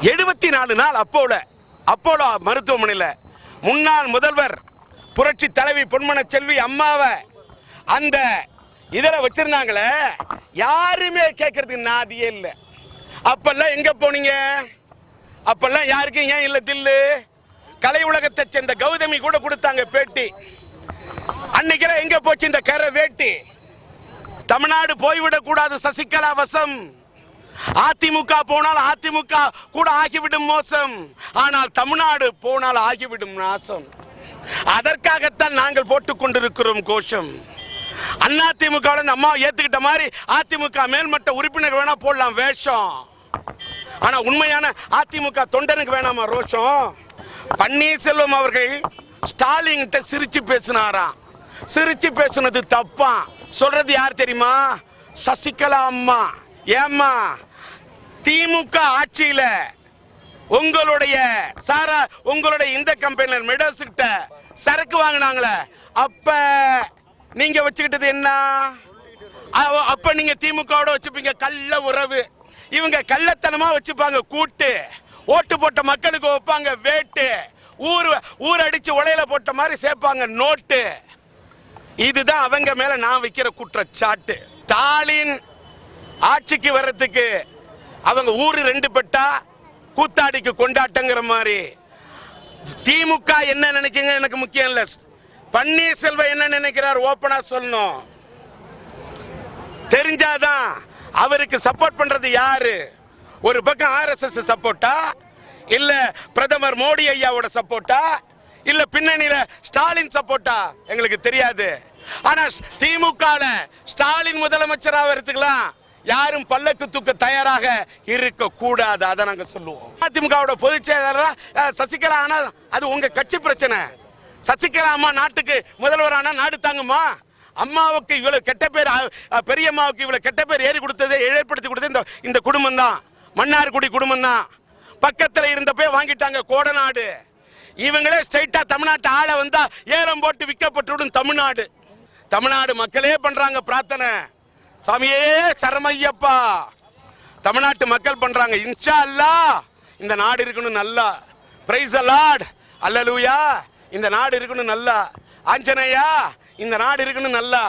74 நாள் அப்போலோ மருத்துவமனையில் முன்னாள் முதல்வர் புரட்சி தலைவி பொன்மன செல்வி அம்மாவை அந்த இதில் வச்சிருந்தாங்களே, யாருமே கேட்கறதுக்கு நாதியே இல்லை. அப்பெல்லாம் எங்க போனீங்க? அப்பெல்லாம் யாருக்கும் ஏன் இல்லை தில்லு? கலை உலகத்தை சேர்ந்த கௌதமி கூட கொடுத்தாங்க பேட்டி. அன்னைக்கு எங்க போச்சு இந்த கரை வேட்டி? தமிழ்நாடு போய்விடக் கூடாது சசிகலா வசம். அதிமுக போனால் அதிமுக கூட ஆகிவிடும் மோசம், ஆனால் தமிழ்நாடு போனால் ஆகிவிடும் நாசம். அதற்காகத்தான் நாங்கள் போட்டுக் கொண்டிருக்கிறோம் கோஷம். அதிமுக அம்மா ஏத்துக்கிட்ட மாதிரி அதிமுக மேல்மட்ட உறுப்பினர் வேணா போடலாம் வேஷம், ஆனா உண்மையான அதிமுக தொண்டனுக்கு வேணாமா ரோஷம்? பன்னீர்செல்வம் அவர்கள் ஸ்டாலின் சிரிச்சு பேசினாராம். சிரிச்சு பேசுனது தப்பா. சொல்றது யார் தெரியுமா? சசிகலா அம்மா. ஏம்மா, திமுக ஆட்சியில உங்களுடைய இந்த கம்பெனில மெடோஸ் கிட்ட சரக்கு வாங்கினாங்களே, அப்ப நீங்க வச்சுக்கிட்டது என்ன? அப்ப நீங்க திமுகவோட வச்சுப்பீங்க கள்ள உறவு. இவங்க கள்ளத்தனமா வச்சுப்பாங்க கூட்டு. ஓட்டு போட்ட மக்களுக்கு வைப்பாங்க வேட்டு. ஊர் அடிச்சு உலையில போட்ட மாதிரி சேர்ப்பாங்க நோட்டு. இதுதான் அவங்க மேல நான் வைக்கிற குற்றச்சாட்டு. ஸ்டாலின் ஆட்சிக்கு வர்றதுக்கு அவங்க ஊரு 2 பெட்டா கூத்தாடிக்கு கொண்டாட்டங்கிற மாதிரி. திமுக என்ன நினைக்குங்க எனக்கு முக்கியம் இல்ல. பன்னீர்செல்வம் என்ன நினைக்கிறார் ஓபனா சொல்லணும். தெரிஞ்சாதான் அவருக்கு சப்போர்ட் பண்றது யாரு? ஒரு பக்கம் RSS சப்போர்ட்டா, இல்ல பிரதமர் மோடி ஐயாவோட சப்போர்ட்டா, இல்ல பின்னணியில ஸ்டாலின் சப்போர்ட்டா எங்களுக்கு தெரியாது. ஆனா திமுக ஸ்டாலின் முதலமைச்சரா வரதுக்கலாம் யாரும் பல்லக்கு தூக்க தயாராக இருக்க கூடாது. அதை நாங்க சொல்லுவோம். அதிமுகவோட பொதுச் செயலாளரா சசிகலா ஆனா அது உங்க கட்சி பிரச்சனை. சசிகலா அம்மா நாட்டுக்கு முதல்வர் ஆனா நாடு தாங்குமா? அம்மாவுக்கு இவ்வளவு கெட்ட பேர், பெரியம்மாவுக்கு இவ்வளவு கெட்ட பேர் ஏற்படுத்தி கொடுத்தது இந்த குடும்பம் தான், மன்னார்குடி குடும்பம் தான். பக்கத்தில் இருந்தப்பே வாங்கிட்டாங்க கோடநாடு. இவங்களே ஸ்ட்ரைட்டா தமிழ்நாட்டு ஆள வந்தா ஏலம் போட்டு விற்கப்பட்டுவிடும் தமிழ்நாடு. தமிழ்நாடு மக்களே பண்றாங்க பிரார்த்தனை, சாமியே சரமையப்பா. தமிழ்நாட்டு மக்கள் பண்றாங்க. இன்ஷா அல்லாஹ் இந்த நாடு இருக்கணும் நல்லா. பிரைஸ் தி லார்ட், அல்லேலூயா. இந்த நாடு இருக்கணும் நல்லா. ஆஞ்சநேயா இந்த நாடு இருக்கணும் நல்லா.